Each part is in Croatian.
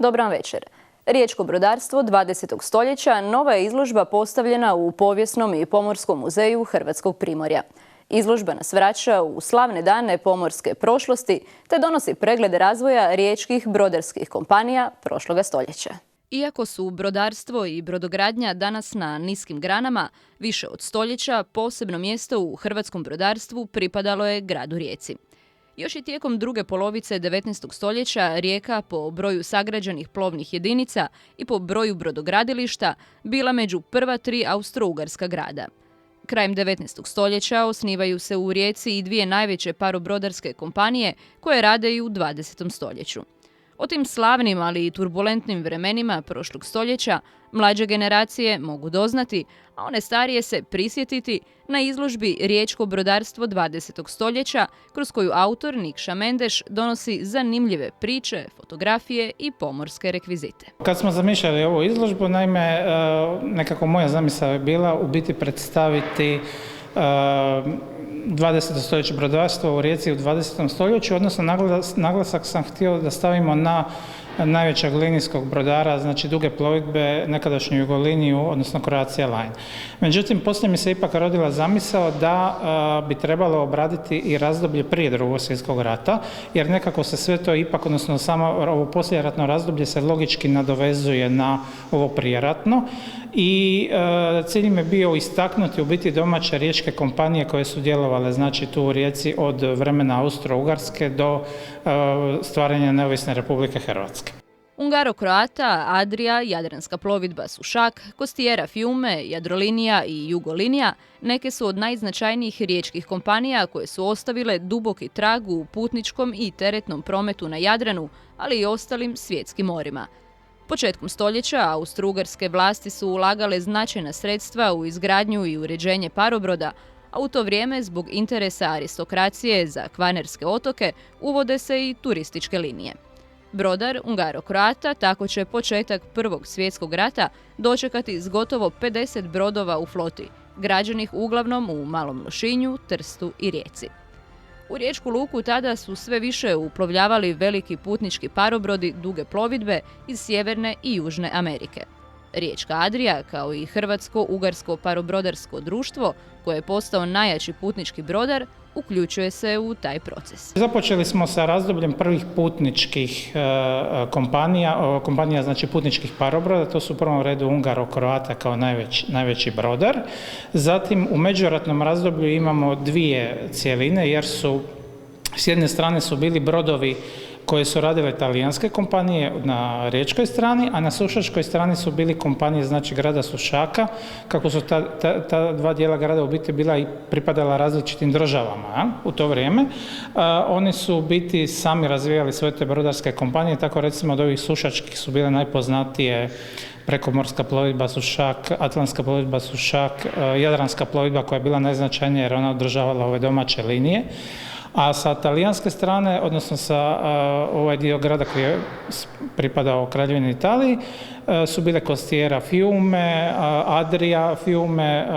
Dobar vam večer. Riječko brodarstvo 20. stoljeća nova je izložba postavljena u Povijesnom i Pomorskom muzeju Hrvatskog Primorja. Izložba nas vraća u slavne dane pomorske prošlosti te donosi pregled razvoja riječkih brodarskih kompanija prošloga stoljeća. Iako su brodarstvo i brodogradnja danas na niskim granama, više od stoljeća posebno mjesto u hrvatskom brodarstvu pripadalo je gradu Rijeci. Još i tijekom druge polovice 19. stoljeća Rijeka po broju sagrađenih plovnih jedinica i po broju brodogradilišta bila među prva 3 austro-ugarska grada. Krajem 19. stoljeća osnivaju se u Rijeci i 2 najveće parobrodarske kompanije koje rade i u 20. stoljeću. O tim slavnim, ali i turbulentnim vremenima prošlog stoljeća mlađe generacije mogu doznati, a one starije se prisjetiti na izložbi Riječko brodarstvo 20. stoljeća, kroz koju autor Nikša Mendeš donosi zanimljive priče, fotografije i pomorske rekvizite. Kad smo zamišljali ovu izložbu, naime, nekako moja zamisao je bila u biti predstaviti 20. stoljeće brodarstva u Rijeci u 20. stoljeću, odnosno naglasak sam htio da stavimo na najvećeg linijskog brodara, znači duge plovidbe, nekadašnju Jugoliniju, odnosno Croatia Line. Međutim, poslije mi se ipak rodila zamisao da bi trebalo obraditi i razdoblje prije Drugog svjetskog rata, jer nekako se sve to ipak, odnosno samo ovo poslijeratno razdoblje se logički nadovezuje na ovo prijeratno i cilj mi je bio istaknuti u biti domaće riječke kompanije koje su djelovale znači tu u Rijeci od vremena Austro-Ugarske do stvaranja neovisne Republike Hrvatske. Ungaro-Croata, Adria, Jadranska plovidba Sušak, Costiera Fiume, Jadrolinija i Jugolinija neke su od najznačajnijih riječkih kompanija koje su ostavile duboki trag u putničkom i teretnom prometu na Jadranu, ali i ostalim svjetskim morima. Početkom stoljeća austro-ugarske vlasti su ulagale značajna sredstva u izgradnju i uređenje parobroda, a u to vrijeme zbog interesa aristokracije za Kvarnerske otoke uvode se i turističke linije. Brodar Ungaro-Croata tako će početak Prvog svjetskog rata dočekati s gotovo 50 brodova u floti, građenih uglavnom u Malom Lošinju, Trstu i Rijeci. U riječku luku tada su sve više uplovljavali veliki putnički parobrodi duge plovidbe iz Sjeverne i Južne Amerike. Riječka Adria, kao i Hrvatsko-Ugarsko parobrodarsko društvo, koje je postao najjači putnički brodar, uključuje se u taj proces. Započeli smo sa razdobljem prvih putničkih kompanija znači putničkih parobroda, to su u prvom redu Ungaro-Croata kao najveći brodar. Zatim u međuratnom razdoblju imamo 2 cjeline, jer su s jedne strane su bili brodovi koje su radile talijanske kompanije na riječkoj strani, a na sušačkoj strani su bili kompanije znači grada Sušaka, kako su ta dva dijela grada u biti bila i pripadala različitim državama u to vrijeme. Oni su u biti sami razvijali sve te brodarske kompanije, tako recimo od ovih sušačkih su bile najpoznatije prekomorska plovidba Sušak, Atlantska plovidba Sušak, Jadranska plovidba koja je bila najznačajnija jer ona održavala ove domaće linije. A sa talijanske strane, odnosno sa ovaj dio grada koji je pripadao Kraljevini Italiji, su bile Costiera Fiume, Adria Fiume,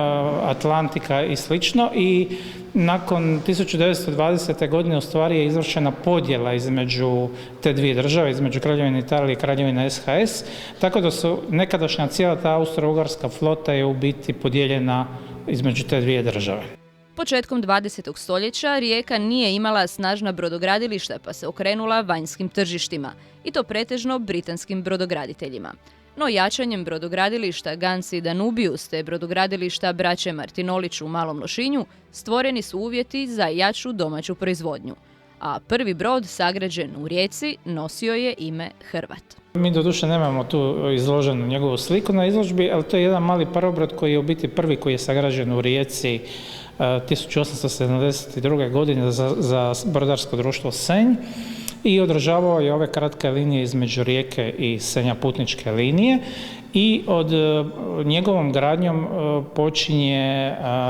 Atlantika i slično. I nakon 1920. godine u stvari je izvršena podjela između te 2 države, između Kraljevine Italije i Kraljevine SHS, tako da su nekadašnja cijela ta austro-ugarska flota je u biti podijeljena između te 2 države. Početkom 20. stoljeća Rijeka nije imala snažna brodogradilišta pa se okrenula vanjskim tržištima, i to pretežno britanskim brodograditeljima. No jačanjem brodogradilišta Gansi i Danubius te brodogradilišta braće Martinolić u Malom Lošinju stvoreni su uvjeti za jaču domaću proizvodnju. A prvi brod sagrađen u Rijeci nosio je ime Hrvat. Mi doduše nemamo tu izloženu njegovu sliku na izložbi, ali to je jedan mali parobrod koji je u biti prvi koji je sagrađen u Rijeci 1872. godine za brodarsko društvo Senj i održavao je ove kratke linije između Rijeke i Senja, putničke linije, i od njegovom gradnjom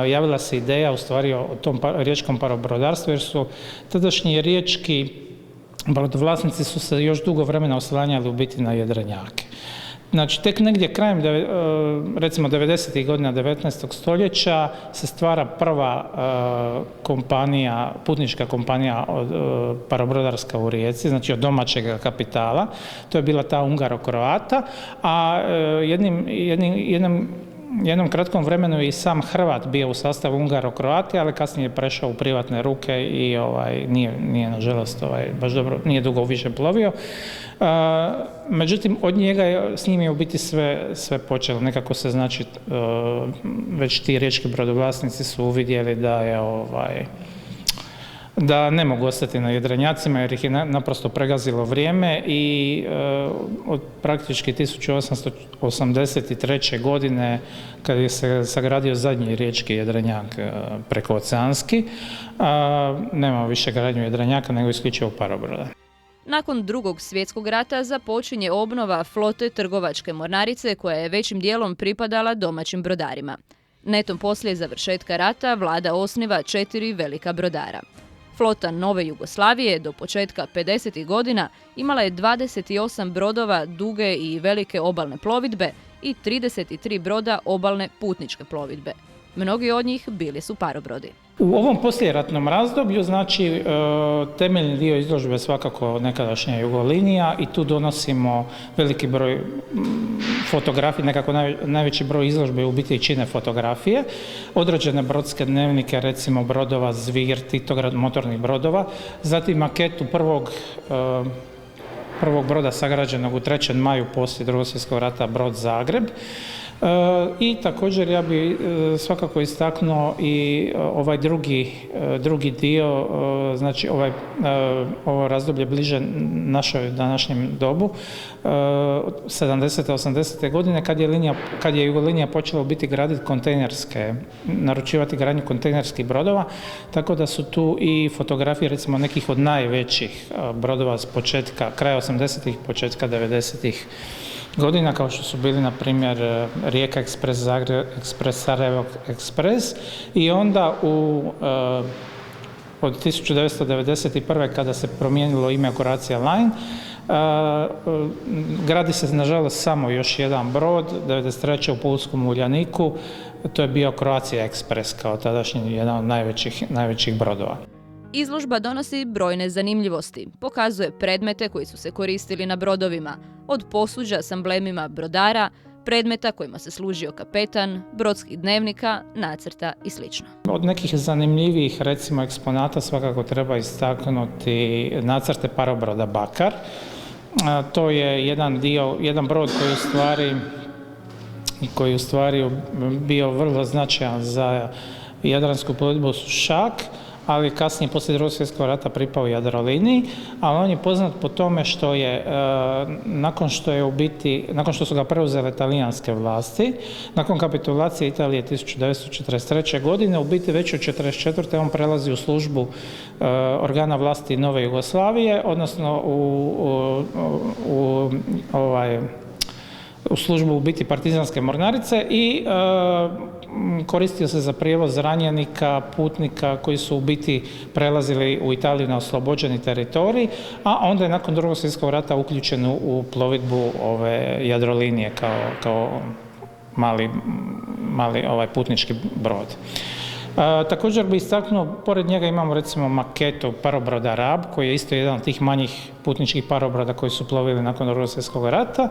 javila se ideja u stvari o tom riječkom parobrodarstvu, jer su tadašnji riječki brodovlasnici su se još dugo vremena oslanjali u biti na jedrenjake. Znači, tek negdje krajem, recimo 90. godina 19. stoljeća se stvara prva kompanija, putnička kompanija parobrodarska u Rijeci, znači od domaćeg kapitala. To je bila ta Ungaro-Kroata, a jednom kratkom vremenu je i sam Hrvat bio u sastavu Ungaro-Kroate, ali kasnije je prešao u privatne ruke i nije nažalost baš dobro, nije dugo više plovio. Međutim, od njega s njim je u biti sve počelo. Nekako se, znači, već ti riječki brodovlasnici su uvidjeli da ne mogu ostati na jedrenjacima jer ih je naprosto pregazilo vrijeme i od praktički 1883. godine kad je se sagradio zadnji riječki jedrenjak prekooceanski, nema više gradnju jedrenjaka nego isključivo parobroda. Nakon Drugog svjetskog rata započinje obnova flote trgovačke mornarice koja je većim dijelom pripadala domaćim brodarima. Netom poslije završetka rata vlada osniva 4 velika brodara. Flota Nove Jugoslavije do početka 50. godina imala je 28 brodova duge i velike obalne plovidbe i 33 broda obalne putničke plovidbe. Mnogi od njih bili su parobrodi. U ovom poslijeratnom razdoblju, znači, temeljni dio izložbe svakako nekadašnja Jugolinija i tu donosimo veliki broj fotografija, nekako najveći broj izložbe u biti čine fotografije, određene brodske dnevnike, recimo brodova Zvir, Titograd, motornih brodova, zatim maketu prvog broda sagrađenog u 3. maju poslije Drugog svjetskog rata, brod Zagreb. I također ja bi svakako istaknuo i ovaj drugi dio, znači ovo razdoblje bliže našoj današnjem dobu, 70. 80. godine kad je Jugolinija počela u biti graditi naručivati gradnju kontejnerskih brodova, tako da su tu i fotografije recimo nekih od najvećih brodova s početka, kraja 80. početka 90. godina, kao što su bili, na primjer, Rijeka ekspres, Zagreb ekspres, Sarajevo ekspres i onda od 1991. kada se promijenilo ime Croatia Line, gradi se nažalost samo još jedan brod, 1993. u Pulskom Uljaniku, to je bio Croatia Express kao tadašnji jedan od najvećih brodova. Izložba donosi brojne zanimljivosti, pokazuje predmete koji su se koristili na brodovima, od posuđa s amblemima brodara, predmeta kojima se služio kapetan, brodskih dnevnika, nacrta i sl. Od nekih zanimljivijih, recimo, eksponata svakako treba istaknuti nacrte parobroda Bakar. To je jedan brod koji je u stvari bio vrlo značajan za jadransku plovidbu Šak, ali kasnije poslije Drugog svjetskog rata pripao Jadroliniji, ali on je poznat po tome što je, nakon što su ga preuzele talijanske vlasti, nakon kapitulacije Italije 1943. godine, u biti već u 1944. on prelazi u službu organa vlasti Nove Jugoslavije, odnosno u službu u biti partizanske mornarice i koristio se za prijevoz ranjenika, putnika koji su u biti prelazili u Italiju na oslobođeni teritorij, a onda je nakon Drugog svjetskog rata uključen u plovidbu ove Jadrolinije kao mali putnički brod. Također bi istaknuo, pored njega imamo recimo maketu parobroda Rab, koji je isto jedan od tih manjih putničkih parobroda koji su plovili nakon Drugog svjetskog rata,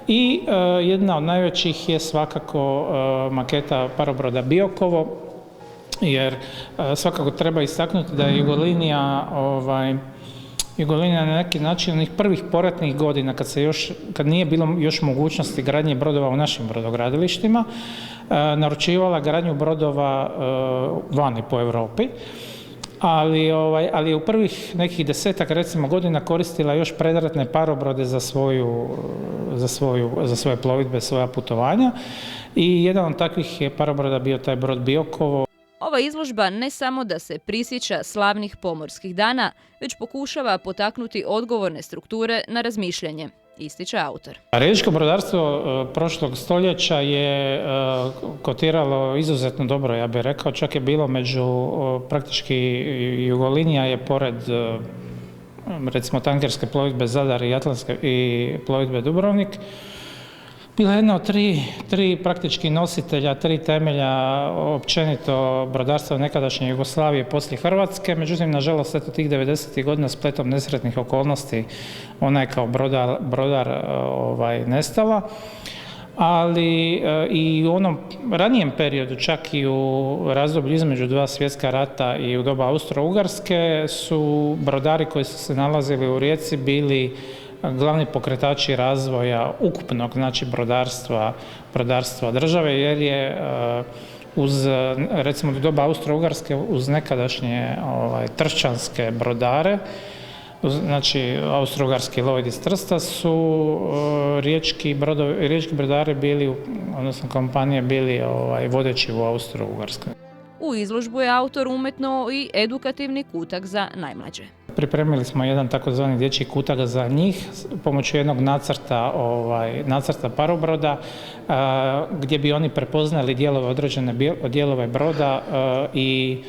i jedna od najvećih je svakako maketa parobroda Biokovo, jer svakako treba istaknuti da je Jugolinija na neki način onih prvih poratnih godina kad nije bilo još mogućnosti gradnje brodova u našim brodogradilištima, naručivala gradnju brodova vani po Europi, ali u prvih nekih 10-ak recimo godina koristila još predratne parobrode za svoje plovidbe, svoja putovanja, i jedan od takvih je parobroda bio taj brod Biokovo. Ova izložba ne samo da se prisjeća slavnih pomorskih dana, već pokušava potaknuti odgovorne strukture na razmišljanje, ističe autor. Riječko brodarstvo prošlog stoljeća je kotiralo izuzetno dobro, ja bih rekao, čak je bilo praktički Jugolinija je pored recimo tankerske plovidbe Zadar i Atlantske i plovidbe Dubrovnik, bila jedna od tri praktički nositelja, tri temelja općenito brodarstva nekadašnje Jugoslavije poslije Hrvatske. Međutim, nažalost, eto tih 90. godina spletom nesretnih okolnosti ona je kao brodar nestala. Ali i u onom ranijem periodu, čak i u razdoblju između dva svjetska rata i u doba Austro-Ugarske, su brodari koji su se nalazili u Rijeci bili glavni pokretači razvoja ukupnog, znači brodarstva države, jer je uz, recimo do doba Austro-Ugarske, uz nekadašnje tršćanske brodare, znači austro-ugarski Lloyd iz Trsta, su riječki brodari bili, odnosno kompanije bili vodeći u Austro-Ugarskoj. U izložbu je autor umetno i edukativni kutak za najmlađe. Pripremili smo jedan takozvani dječji kutak za njih pomoću jednog nacrta parobroda gdje bi oni prepoznali određene dijelove broda i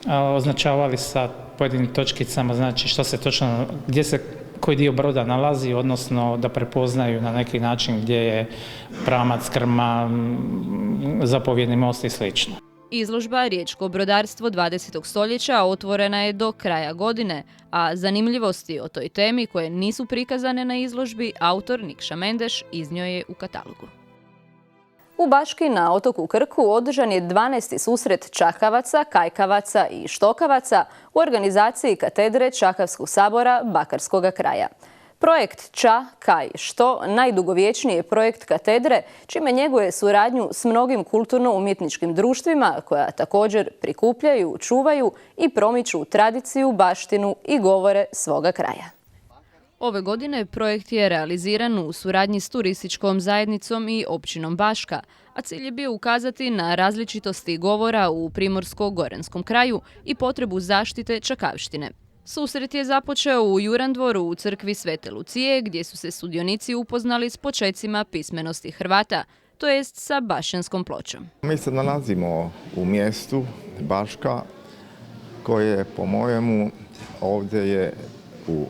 označavali sa pojedinim točkicama, znači što se točno, gdje se koji dio broda nalazi, odnosno da prepoznaju na neki način gdje je pramac, krma, zapovjedni most i slično. Izložba Riječko brodarstvo 20. stoljeća otvorena je do kraja godine, a zanimljivosti o toj temi koje nisu prikazane na izložbi autor Nikša Mendeš iznio je u katalogu. U Baški na otoku Krku održan je 12. susret Čakavaca, Kajkavaca i Štokavaca u organizaciji katedre Čakavskog sabora Bakarskoga kraja. Projekt Ča, Kaj, Što najdugovječniji je projekt katedre, čime njeguje suradnju s mnogim kulturno-umjetničkim društvima koja također prikupljaju, čuvaju i promiču tradiciju, baštinu i govore svoga kraja. Ove godine projekt je realiziran u suradnji s turističkom zajednicom i općinom Baška, a cilj je bio ukazati na različitosti govora u Primorsko-goranskom kraju i potrebu zaštite čakavštine. Susret je započeo u Jurandvoru u crkvi Svete Lucije, gdje su se sudionici upoznali s počecima pismenosti Hrvata, to jest sa bašćanskom pločom. Mi se nalazimo u mjestu Baška, koje po mojemu ovdje je u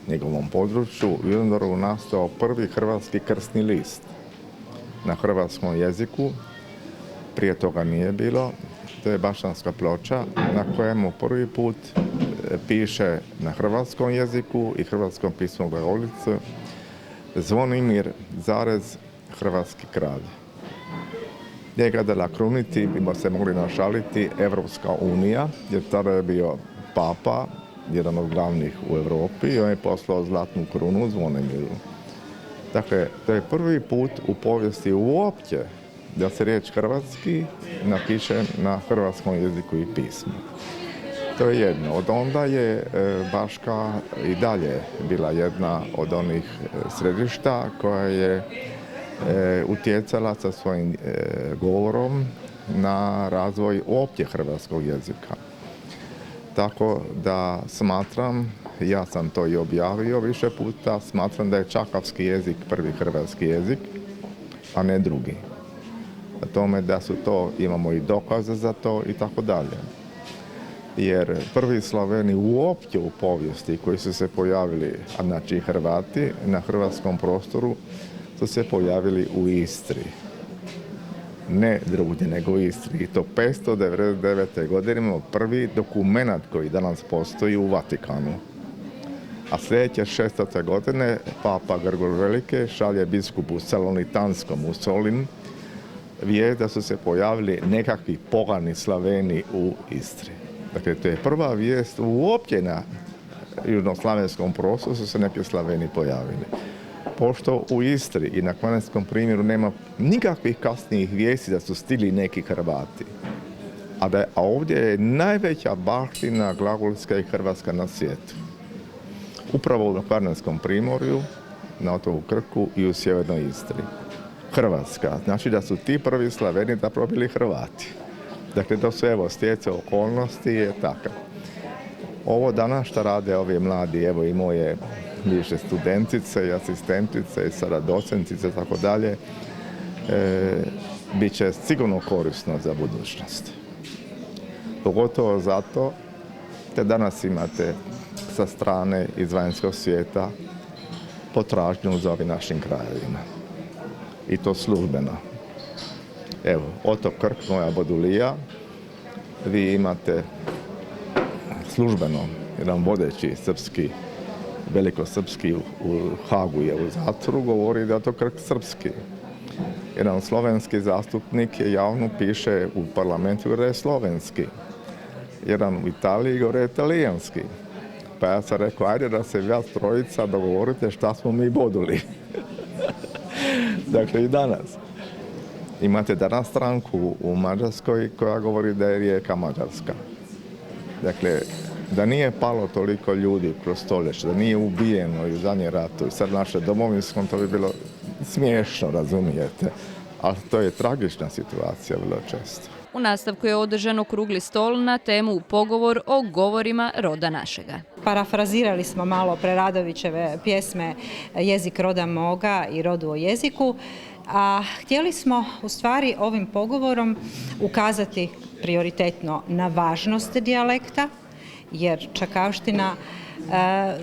njegovom području u Jurandvoru nastao prvi hrvatski krstni list na hrvatskom jeziku. Prije toga nije bilo. To je bašćanska ploča na kojemu prvi put piše na hrvatskom jeziku i hrvatskom pismu glagoljicu Zvonimir zarez hrvatski kralj. Njega dala kruniti, bimo se mogli našaliti, Evropska unija, jer tada je bio papa, jedan od glavnih u Europi, i on je poslao zlatnu krunu Zvonimiru. Dakle, to je prvi put u povijesti uopće da se riječ hrvatski napiše na hrvatskom jeziku i pismu. To je jedno. Od onda je Baška i dalje bila jedna od onih središta koja je utjecala sa svojim govorom na razvoj uopće hrvatskog jezika. Tako da smatram, ja sam to i objavio više puta, smatram da je čakavski jezik prvi hrvatski jezik, a ne drugi. A tome da su to, imamo i dokaze za to i tako dalje. Jer prvi Slaveni uopće u povijesti koji su se pojavili, a znači Hrvati na hrvatskom prostoru, su se pojavili u Istri. Ne drugdje, nego u Istri. I to 599. godine imamo prvi dokumenat koji danas postoji u Vatikanu. A sljedeće 600. godine Papa Grgor Velike šalje biskupu Salonitanskom u Solin vijest da su se pojavili nekakvi pogani Slaveni u Istri. Dakle, to je prva vijest uopće na južnoslavenskom prostoru su se neki Slaveni pojavili. Pošto u Istri i na Kvarnerskom primjeru nema nikakvih kasnijih vijesti da su stigli neki Hrvati. A ovdje je najveća baština glagolska i hrvatska na svijetu. Upravo u Kvarnerskom primorju, na otoku Krku i u sjevernoj Istri. Hrvatska, znači da su ti prvi Slaveni zapravo bili Hrvati. Dakle, to su evo stjece okolnosti je takav. Ovo danas što rade ovi mladi, evo i moje bivše studentice i asistentice i sada docentice i tako dalje, bit će sigurno korisno za budućnost. Pogotovo zato da danas imate sa strane iz vanjskog svijeta potražnju za ovim našim krajevima. i to službeno. Evo, otok Krk, moja Bodulija, vi imate službeno jedan vodeći srpski, velikosrpski u Hagu je u zatvoru, govori da je to Krk srpski. Jedan slovenski zastupnik javno piše u parlamentu da je slovenski. Jedan u Italiji govori italijanski. Pa ja sam rekao, ajde da se vas trojica dogovorite šta smo mi boduli. Dakle, i danas. Imate danas stranku u Mađarskoj koja govori da je Rijeka Mađarska. Dakle, da nije palo toliko ljudi kroz stoljeće, da nije ubijeno i u zadnjem ratu i sad naše domovinskom, to bi bilo smiješno, razumijete. Ali to je tragična situacija vrlo često. U nastavku je održan okrugli stol na temu Pogovor o govorima roda našega. Parafrazirali smo malo Preradovićeve pjesme Jezik roda moga i Rodu o jeziku, a htjeli smo u stvari ovim pogovorom ukazati prioritetno na važnost dijalekta, jer čakavština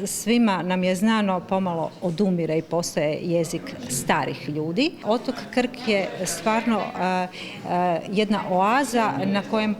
svima nam je znano pomalo odumire i postaje jezik starih ljudi. Otok Krk je stvarno jedna oaza na kojem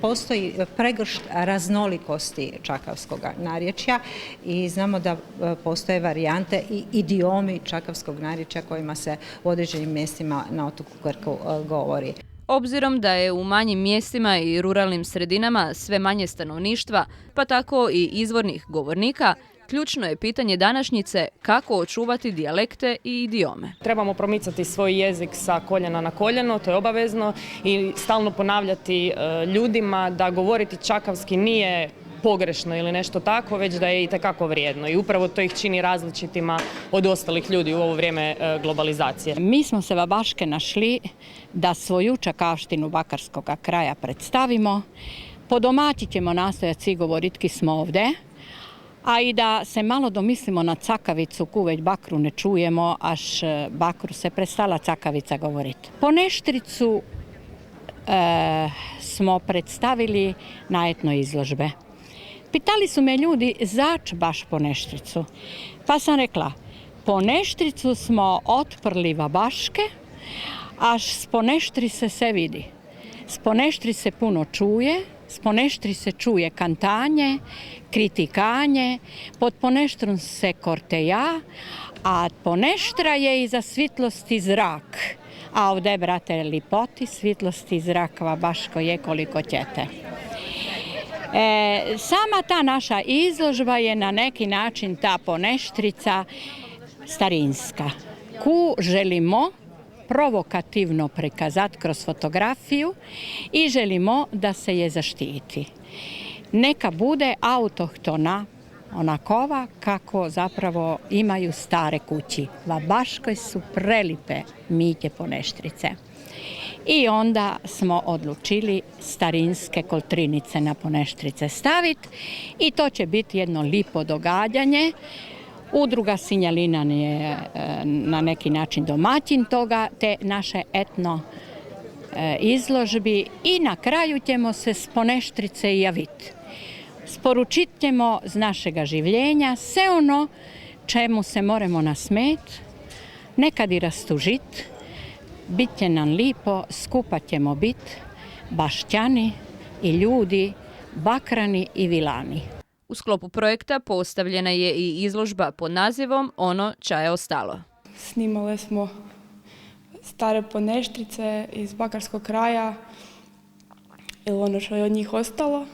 postoji pregršt raznolikosti čakavskog narječja i znamo da postoje varijante i idiomi čakavskog narječja kojima se u određenim mjestima na otoku Krku govori. Obzirom da je u manjim mjestima i ruralnim sredinama sve manje stanovništva, pa tako i izvornih govornika, ključno je pitanje današnjice kako očuvati dijalekte i idiome. Trebamo promicati svoj jezik sa koljena na koljeno, to je obavezno, i stalno ponavljati ljudima da govoriti čakavski nije pogrešno ili nešto tako, već da je itekako vrijedno i upravo to ih čini različitima od ostalih ljudi u ovo vrijeme globalizacije. Mi smo se vabaške našli da svoju čakavštinu bakarskog kraja predstavimo. Po domaći ćemo nastojati svi govoritki smo ovdje, a i da se malo domislimo na cakavicu, ku već bakru ne čujemo, až bakru se prestala cakavica govoriti. Poneštricu smo predstavili na etnoj izložbe. Pitali su me ljudi zač baš Poneštricu. Pa sam rekla, Poneštricu smo otprli vabaške, až s Poneštrise se vidi. S Poneštrise puno čuje, s Poneštrise čuje kantanje, kritikanje, pod Poneštrom se korteja, a Poneštra je iza svitlosti zrak. A ovdje, brate, lipoti, svitlosti zrak vabaško je koliko ćete. Sama ta naša izložba je na neki način ta Poneštrica starinska, ku želimo provokativno prikazati kroz fotografiju i želimo da se je zaštiti. Neka bude autohtona, onakova kako zapravo imaju stare kući. Vabaškoj su prelipe Mike Poneštrice. I onda smo odlučili starinske koltrinice na Poneštrice staviti i to će biti jedno lipo događanje. Udruga Sinjalina je na neki način domaćin toga, te naše etno izložbi i na kraju ćemo se s Poneštrice javiti. Sporučit ćemo z našega življenja sve ono čemu se moramo nasmet, nekad i rastužit. Bit će nam lipo, skupa ćemo biti bašćani i ljudi, bakrani i vilani. U sklopu projekta postavljena je i izložba pod nazivom Ono ča je ostalo. Snimali smo stare Poneštrice iz bakarskog kraja ili ono što je od njih ostalo,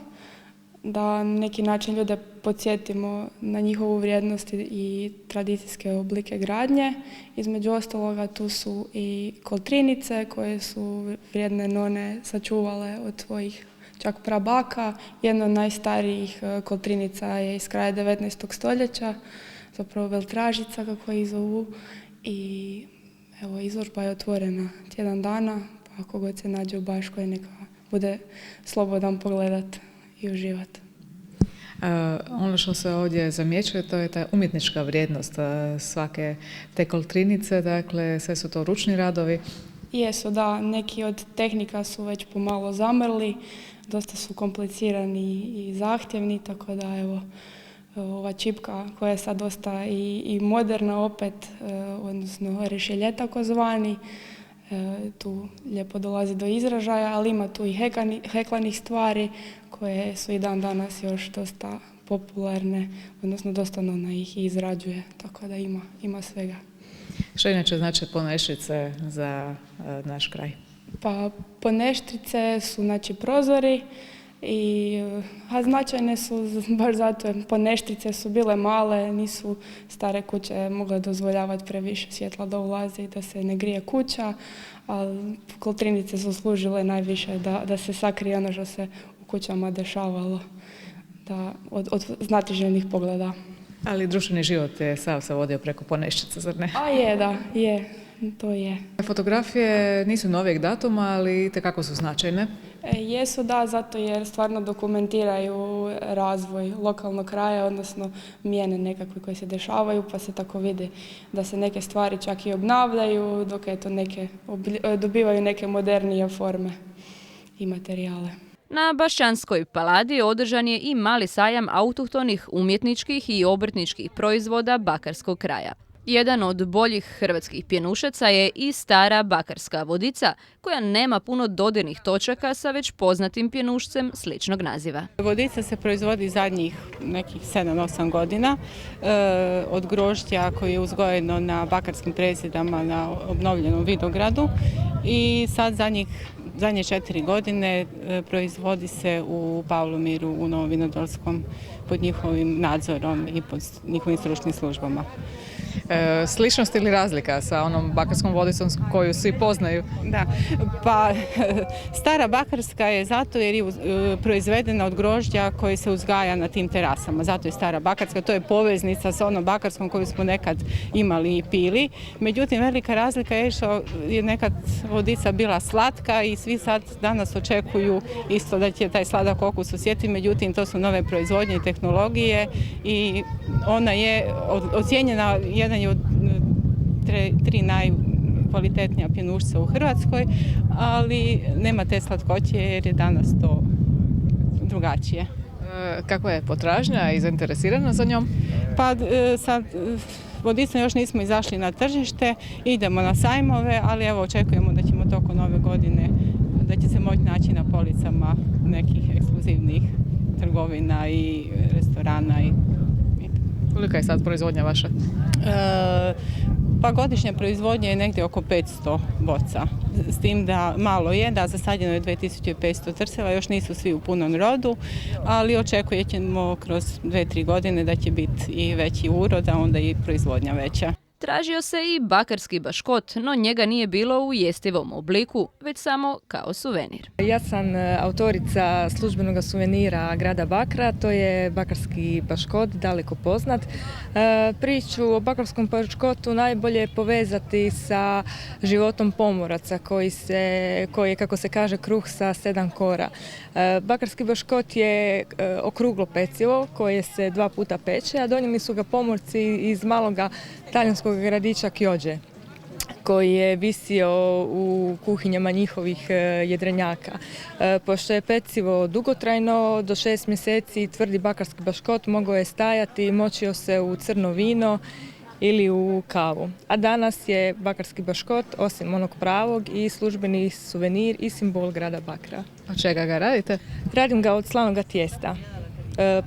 da na neki način ljude podsjetimo na njihovu vrijednost i tradicijske oblike gradnje. Između ostaloga tu su i koltrinice koje su vrijedne none sačuvale od svojih čak prabaka. Jedna od najstarijih koltrinica je iz kraja 19. stoljeća, zapravo Veltražica kako je zovu. I evo, izložba je otvorena tjedan dana, pa ako god se nađe u Baškoj neka bude slobodan pogledat i uživati. Ono što se ovdje zamjećuje, to je ta umjetnička vrijednost svake te koltrinice, dakle sve su to ručni radovi. Jesu, da, neki od tehnika su već pomalo zamrli, dosta su komplicirani i zahtjevni, tako da evo, ova čipka koja je sad dosta i moderna opet, odnosno rešelje takozvani. Tu lijepo dolazi do izražaja, ali ima tu i heklanih stvari koje su i dan danas još dosta popularne, odnosno dosta nona ih izrađuje, tako da ima svega. Što inače znači Poneštриce za naš kraj? Pa Poneštриce su znači prozori, a značajne su baš zato jer Poneštриce su bile male, nisu stare kuće mogle dozvoljavati previše svjetla da ulazi i da se ne grije kuća, a Kotrinice su služile najviše da se sakrije ono što se u kućama dešavalo, od znatiželjnih pogleda. Ali društveni život je sav se vodio preko Poneštриce, zar ne? A je, da, je. To je. Fotografije nisu novijeg datuma, ali itekako su značajne. Jesu, da, zato jer stvarno dokumentiraju razvoj lokalnog kraja, odnosno mijene nekakve koje se dešavaju, pa se tako vidi da se neke stvari čak i obnavljaju, dok eto neke dobivaju neke modernije forme i materijale. Na Bašćanskoj paladi održan je i mali sajam autohtonih umjetničkih i obrtničkih proizvoda bakarskog kraja. Jedan od boljih hrvatskih pjenušaca je i stara bakarska vodica, koja nema puno dodirnih točaka sa već poznatim pjenušcem sličnog naziva. Vodica se proizvodi zadnjih nekih 7-8 godina od grožđa koje je uzgojeno na bakarskim prezidama na obnovljenom vinogradu i sad zadnje 4 godine proizvodi se u Pavlomiru u Novom Vinodolskom pod njihovim nadzorom i pod njihovim stručnim službama. Sličnost ili razlika sa onom bakarskom vodicom koju svi poznaju? Da, pa stara bakarska je zato jer je proizvedena od grožđa koje se uzgaja na tim terasama. Zato je stara bakarska, to je poveznica sa onom bakarskom koju smo nekad imali i pili. Međutim, velika razlika je što je nekad vodica bila slatka i svi sad danas očekuju isto da će taj sladak okus osjetiti. Međutim, to su nove proizvodnje i tehnologije i ona je ocijenjena jedan je od 3 najkvalitetnija pjenušca u Hrvatskoj, ali nema te slatkoće jer je danas to drugačije. Kakva je potražnja i zainteresirana za njom? Pa sad vodicom još nismo izašli na tržište, idemo na sajmove, ali evo očekujemo da ćemo tokom nove godine, da će se moći naći na policama nekih ekskluzivnih trgovina i restorana. Kolika je sad proizvodnja vaša? Pa godišnja proizvodnja je negdje oko 500 boca. S tim da malo je, da zasađeno je 2500 trseva, još nisu svi u punom rodu, ali očekujemo kroz 2-3 godine da će biti i veći urod, a onda i proizvodnja veća. Tražio se i bakarski baškot, no njega nije bilo u jestivom obliku, već samo kao suvenir. Ja sam autorica službenog suvenira grada Bakra, to je bakarski baškot, daleko poznat. Priču o bakarskom baškotu najbolje je povezati sa životom pomoraca koji je, kako se kaže, kruh sa 7 kora. Bakarski baškot je okruglo pecivo koje se 2 puta peče, a donijeli su ga pomorci iz maloga talijanskog gradića Chioggia, koji je visio u kuhinjama njihovih jedrenjaka. Pošto je pecivo dugotrajno, do 6 mjeseci tvrdi bakarski baškot mogao je stajati i močio se u crno vino ili u kavu. A danas je bakarski baškot, osim onog pravog, i službeni suvenir i simbol grada Bakra. Od čega ga radite? Radim ga od slanoga tijesta.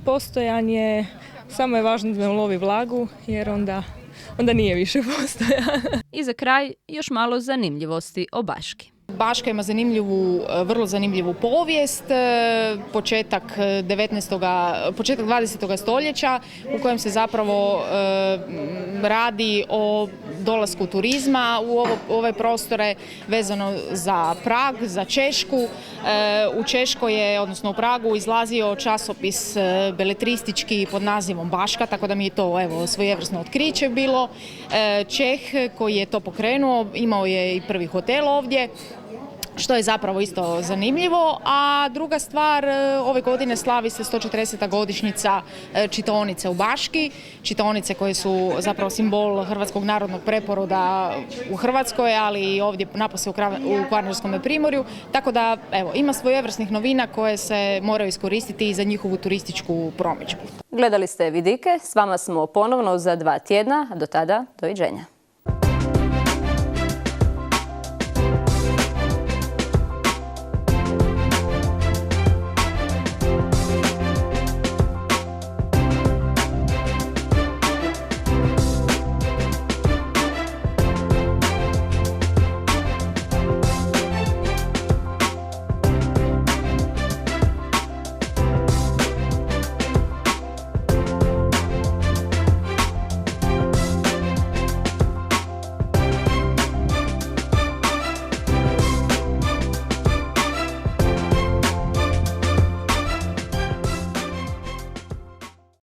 Postojan je, samo je važno da ne ulovi vlagu, jer onda nije više postojan. I za kraj još malo zanimljivosti o Baški. Baška ima vrlo zanimljivu povijest, početak 20. stoljeća u kojem se zapravo radi o dolasku turizma u ove prostore vezano za Prag, za Češku. U Češkoj je, odnosno u Pragu, izlazio časopis beletristički pod nazivom Baška, tako da mi je to svojevrsno otkriće bilo. Čeh koji je to pokrenuo imao je i prvi hotel ovdje. što je zapravo isto zanimljivo. A druga stvar, ove godine slavi se 140. godišnjica čitaonice u Baški, čitaonice koje su zapravo simbol hrvatskog narodnog preporoda u Hrvatskoj, ali i ovdje napose u Kvarnerskom primorju, tako da evo, ima svojevrsnih novina koje se moraju iskoristiti i za njihovu turističku promidžbu. Gledali ste Vidike, s vama smo ponovno za 2 tjedna, do tada doviđenja.